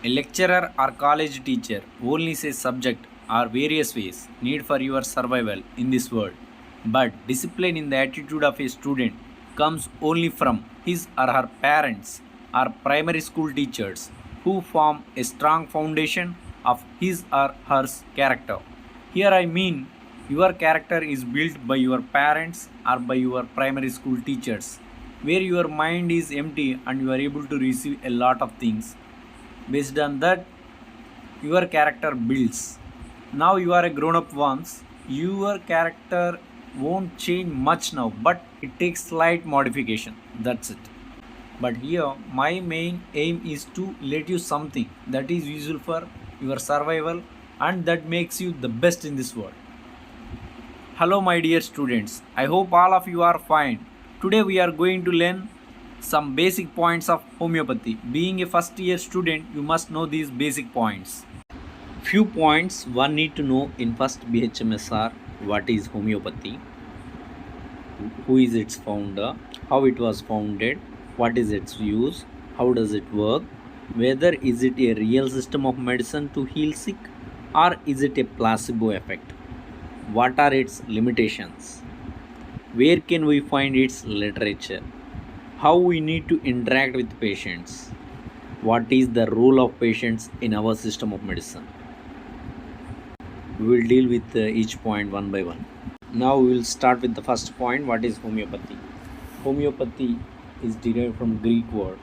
A lecturer or college teacher only says subject or various ways need for your survival in this world. But discipline in the attitude of a student comes only from his or her parents or primary school teachers who form a strong foundation of his or her character. Here I mean your character is built by your parents or by your primary school teachers, where your mind is empty and you are able to receive a lot of things. Based on that, your character builds. Now you are a grown up once, your character won't change much now, but it takes slight modification. That's it. But here, my main aim is to let you something that is useful for your survival and that makes you the best in this world. Hello, my dear students. I hope all of you are fine. Today, we are going to learn some basic points of homeopathy. Being a first year student, you must know these basic points. Few points one need to know in first BHMS are: what is homeopathy, who is its founder, how it was founded, what is its use, how does it work, whether is it a real system of medicine to heal sick or is it a placebo effect, what are its limitations, where can we find its literature, how we need to interact with patients, what is the role of patients in our system of medicine. We will deal with each point one by one. Now we will start with the first point. What is homeopathy? Homeopathy is derived from Greek word.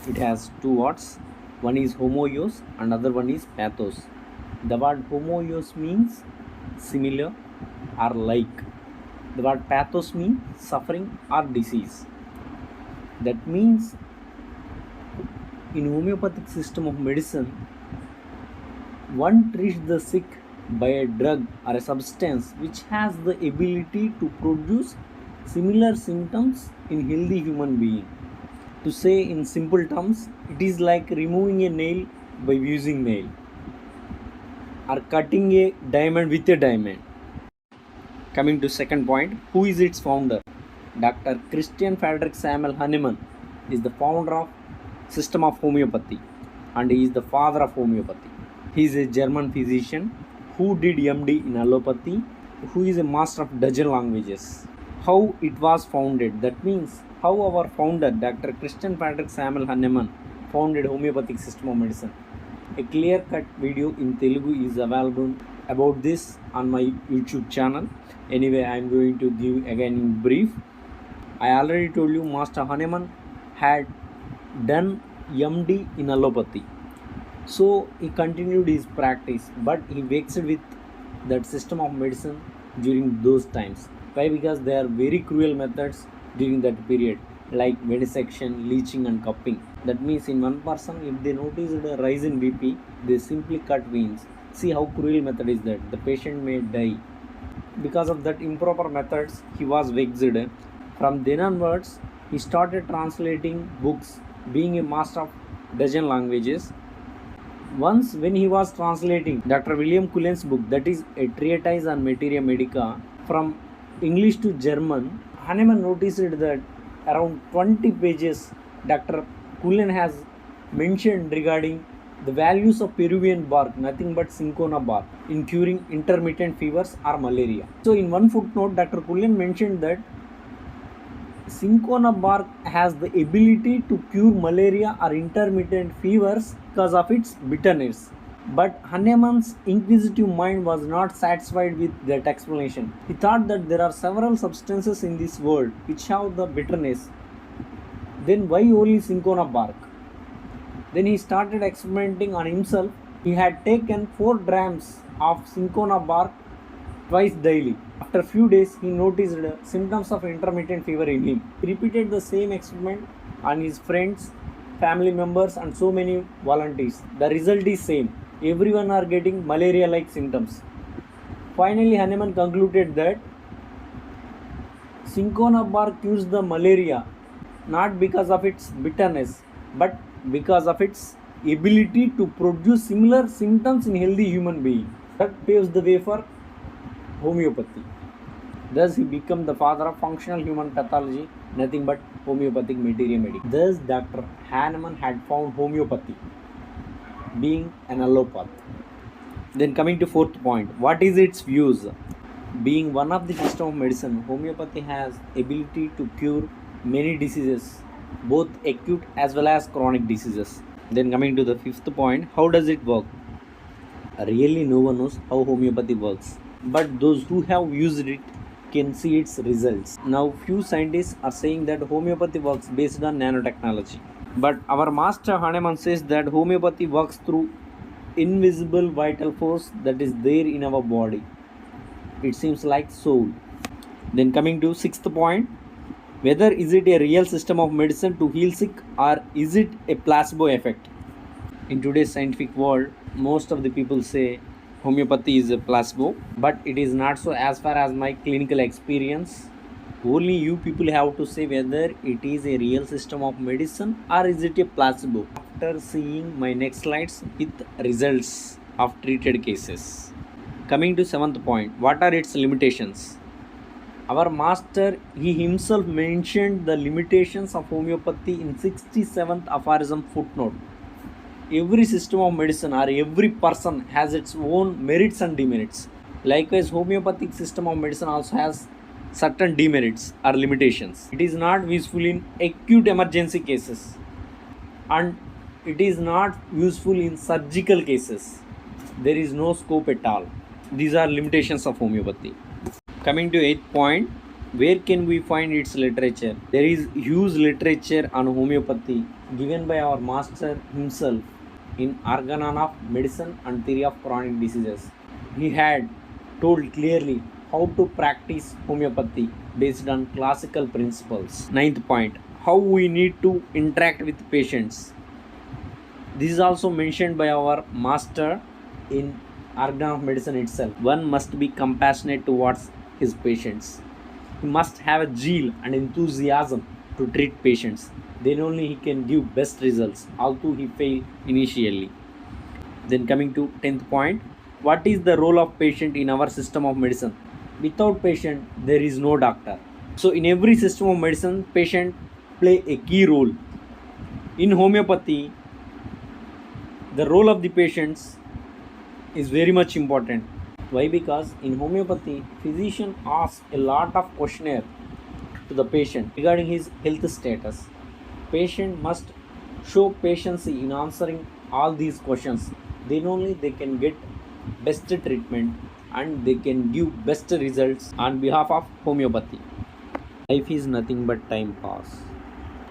It has two words. One is homoeos and other one is pathos. The word homoeos means similar or like. The word pathos means suffering or disease. That means in homeopathic system of medicine, one treats the sick by a drug or a substance which has the ability to produce similar symptoms in healthy human being. To say in simple terms, it is like removing a nail by using nail or cutting a diamond with a diamond. Coming to second point, who is its founder? Dr. Christian Frederick Samuel Hahnemann is the founder of system of homeopathy and he is the father of homeopathy. He is a German physician who did MD in allopathy, who is a master of dozen languages. How it was founded, that means how our founder Dr. Christian Frederick Samuel Hahnemann founded homeopathic system of medicine. A clear-cut video in Telugu is available about this on my YouTube channel. Anyway, I am going to give again in brief. I already told you Master Hahnemann had done MD in allopathy. So he continued his practice, but he vexed with that system of medicine during those times. Why? Because there are very cruel methods during that period, like venesection, leeching and cupping. That means in one person, if they notice a rise in BP, they simply cut veins. See how cruel method is that. The patient may die. Because of that improper methods, he was vexed. From then onwards, he started translating books, being a master of dozen languages. Once when he was translating Dr. William Cullen's book, that is a treatise on materia medica, from English to German, Hahnemann noticed that around 20 pages Dr. Cullen has mentioned regarding the values of Peruvian bark, nothing but cinchona bark, in curing intermittent fevers or malaria. So in one footnote, Dr. Cullen mentioned that cinchona bark has the ability to cure malaria or intermittent fevers because of its bitterness. But Hahnemann's inquisitive mind was not satisfied with that explanation. He thought that there are several substances in this world which have the bitterness. Then why only cinchona bark? Then he started experimenting on himself. He had taken 4 grams of cinchona bark twice daily. After a few days, he noticed symptoms of intermittent fever in him. He repeated the same experiment on his friends, family members and so many volunteers. The result is same. Everyone are getting malaria-like symptoms. Finally, Hahnemann concluded that cinchona bark cures the malaria not because of its bitterness, but because of its ability to produce similar symptoms in healthy human being. That paves the way for homeopathy. Thus, he became the father of functional human pathology, nothing but homeopathic materia medica. Thus, Dr. Hahnemann had found homeopathy. being an allopath. Then coming to fourth point, what is its views? Being one of the system of medicine, homeopathy has ability to cure many diseases, both acute as well as chronic diseases. Then coming to the fifth point, how does it work? Really no one knows how homeopathy works, but those who have used it can see its results. Now few scientists are saying that homeopathy works based on nanotechnology, but our master Hahnemann says that homeopathy works through invisible vital force that is there in our body. It seems like soul. Then coming to sixth point, whether is it a real system of medicine to heal sick or is it a placebo effect? In today's scientific world, most of the people say homeopathy is a placebo, but it is not so as far as my clinical experience. Only you people have to say whether it is a real system of medicine or is it a placebo. After seeing my next slides with results of treated cases. Coming to seventh point, what are its limitations? Our master, he himself mentioned the limitations of homeopathy in 67th aphorism footnote. Every system of medicine or every person has its own merits and demerits. Likewise, homeopathic system of medicine also has certain demerits or limitations. It is not useful in acute emergency cases and it is not useful in surgical cases. There is no scope at all. These are limitations of homeopathy. Coming to eighth point, where can we find its literature? There is huge literature on homeopathy given by our master himself in Organon of Medicine and Theory of Chronic Diseases. He had told clearly how to practice homeopathy based on classical principles. Ninth point, how we need to interact with patients. This is also mentioned by our master in Organon of Medicine itself. One must be compassionate towards his patients. He must have a zeal and enthusiasm to treat patients. Then only he can give best results, although he failed initially. Then coming to 10th point, what is the role of patient in our system of medicine? Without patient, there is no doctor. So in every system of medicine, patient play a key role. In homeopathy, the role of the patients is very much important. Why? Because in homeopathy, physician asks a lot of questionnaire to the patient regarding his health status. Patient must show patience in answering all these questions. Then only they can get best treatment and they can give best results on behalf of homeopathy. Life is nothing but time pass.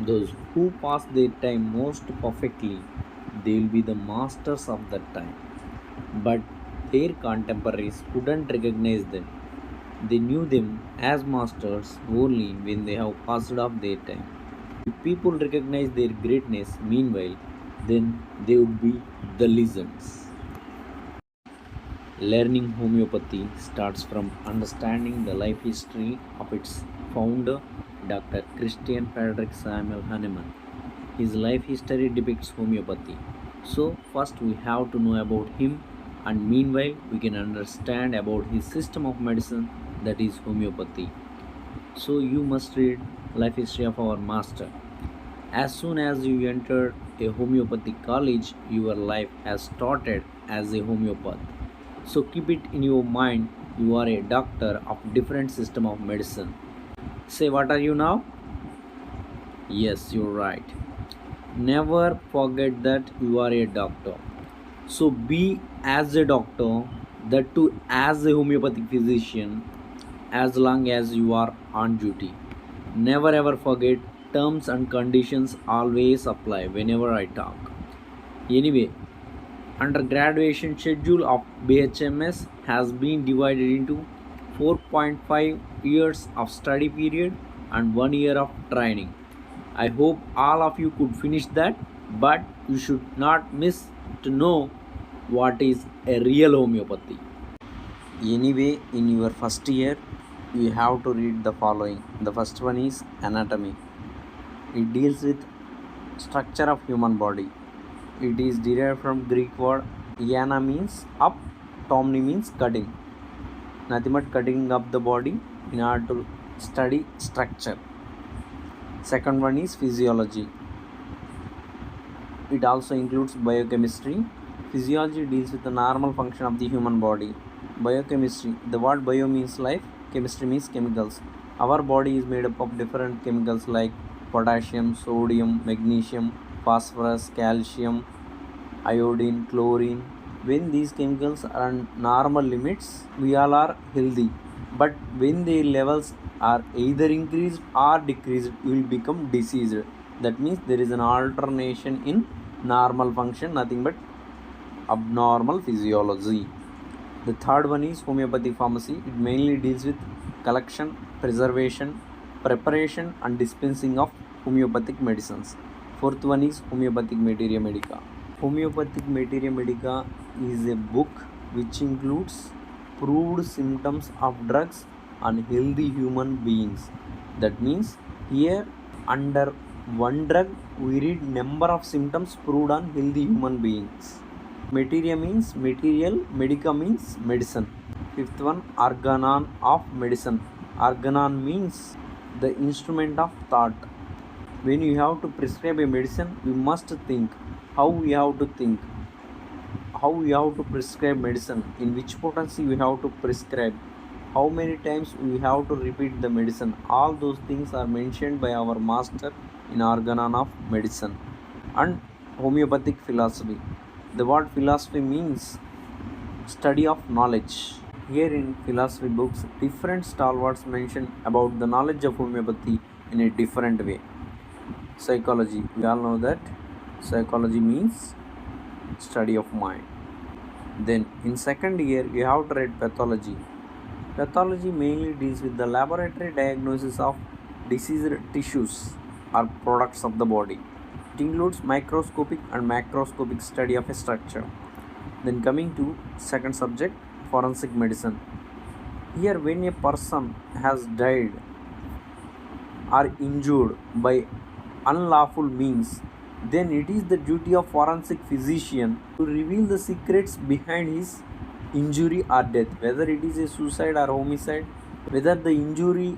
Those who pass their time most perfectly, they will be the masters of that time. But their contemporaries couldn't recognize them. They knew them as masters only when they have passed off their time. If people recognize their greatness, meanwhile, then they would be the legends. Learning homeopathy starts from understanding the life history of its founder, Dr. Christian Frederick Samuel Hahnemann. His life history depicts homeopathy. So, first we have to know about him, and meanwhile, we can understand about his system of medicine, that is homeopathy. So, you must read life history of our master. As soon as you entered a homeopathic college, your life has started as a homeopath. So keep it in your mind, you are a doctor of different system of medicine. Say, what are you now? Yes, you're right. Never forget that you are a doctor. So be as a doctor, that too as a homeopathic physician, as long as you are on duty. Never ever forget, terms and conditions always apply whenever I talk. Anyway, undergraduation schedule of BHMS has been divided into 4.5 years of study period and 1 year of training. I hope all of you could finish that, but you should not miss to know what is a real homeopathy. Anyway, in your first year, you have to read the following. The first one is anatomy. It deals with structure of human body. It is derived from Greek word iana means up, tomni means cutting. Nothing but cutting up the body in order to study structure. Second one is physiology. It also includes biochemistry. Physiology deals with the normal function of the human body. Biochemistry, the word bio means life, chemistry means chemicals. Our body is made up of different chemicals like potassium, sodium, magnesium, phosphorus, calcium, iodine, chlorine. When these chemicals are in normal limits, we all are healthy. But when their levels are either increased or decreased, we will become diseased. That means there is an alternation in normal function, nothing but abnormal physiology. The third one is homeopathy pharmacy. It mainly deals with collection, preservation, preparation and dispensing of homeopathic medicines. Fourth one is homeopathic materia medica. Homeopathic materia medica is a book which includes proved symptoms of drugs on healthy human beings. That means here under one drug we read number of symptoms proved on healthy human beings. Materia means material, medica means medicine. Fifth one, organon of medicine. Organon means the instrument of thought. When you have to prescribe a medicine, you must think how we have to think, how we have to prescribe medicine, in which potency we have to prescribe, how many times we have to repeat the medicine. All those things are mentioned by our master in organon of medicine. And homeopathic philosophy. The word philosophy means study of knowledge. Here in philosophy books, different stalwarts mention about the knowledge of homeopathy in a different way. Psychology, we all know that psychology means study of mind. Then in second year, you have to read pathology. Pathology mainly deals with the laboratory diagnosis of diseased tissues or products of the body. It includes microscopic and macroscopic study of a structure. Then coming to second subject, forensic medicine. Here when a person has died or injured by unlawful means, then it is the duty of forensic physician to reveal the secrets behind his injury or death, whether it is a suicide or homicide, whether the injury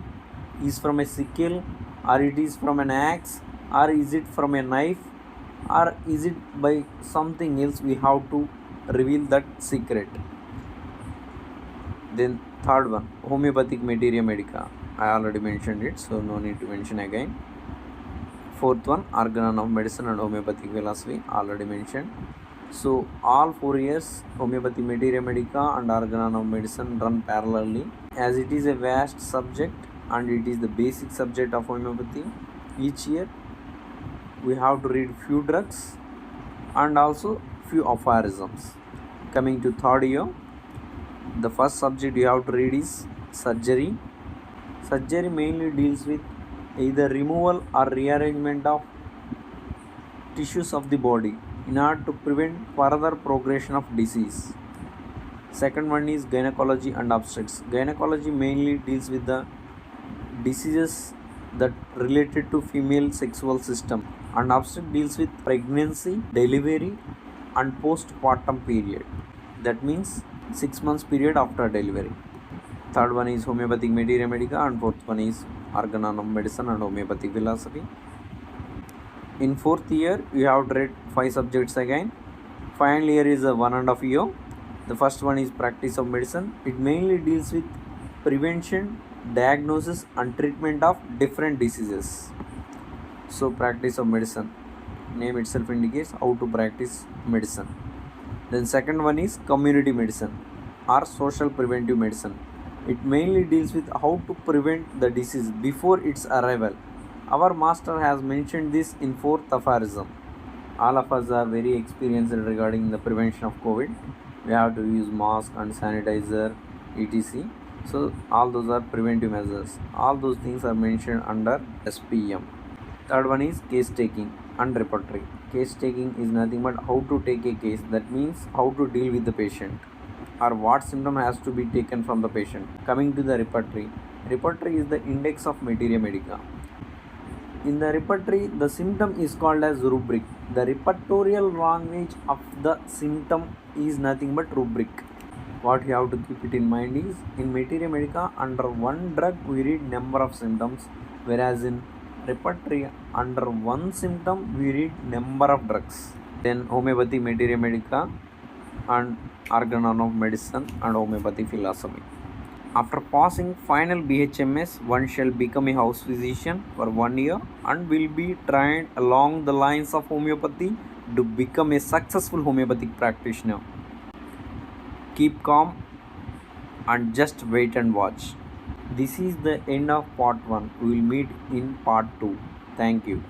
is from a sickle or it is from an axe or is it from a knife or is it by something else. We have to reveal that secret. Then third one, homeopathic materia medica. I already mentioned it, so no need to mention again. Fourth one, organon of medicine and homeopathic philosophy, already mentioned. So all 4 years homeopathy materia medica and organon of medicine run parallelly, as it is a vast subject and it is the basic subject of homeopathy. Each year we have to read few drugs and also few aphorisms. Coming to third year, the first subject you have to read is surgery. Surgery mainly deals with either removal or rearrangement of tissues of the body in order to prevent further progression of disease. Second one is gynecology and obstetrics. Gynecology mainly deals with the diseases that related to female sexual system, and obstetrics deals with pregnancy, delivery and postpartum period. That means 6 months period after delivery. Third one is homeopathic materia medica and fourth one is organon of medicine and homeopathic philosophy. In fourth year you have to read 5 subjects again. Final year is a 1.5 year. The first one is practice of medicine. It mainly deals with prevention, diagnosis and treatment of different diseases. So practice of medicine, name itself indicates how to practice medicine. Then second one is community medicine or social preventive medicine. It mainly deals with how to prevent the disease before its arrival. Our master has mentioned this in fourth aphorism. All of us are very experienced regarding the prevention of COVID. We have to use mask and sanitizer, etc. So all those are preventive measures. All those things are mentioned under SPM. Third one is case taking and repertory. Case taking is nothing but how to take a case. That means how to deal with the patient or what symptom has to be taken from the patient. Coming to the repertory. Repertory is the index of materia medica. In the repertory, the symptom is called as rubric. The repertorial language of the symptom is nothing but rubric. What you have to keep it in mind is, in materia medica, under one drug we read number of symptoms, whereas in repertory under one symptom we read number of drugs. Then homeopathy materia medica, and organon of medicine and homeopathy philosophy. After passing final BHMS, one shall become a house physician for 1 year and will be trained along the lines of homeopathy to become a successful homeopathic practitioner. Keep calm and just wait and watch. This is the end of part 1. We will meet in part 2. Thank you.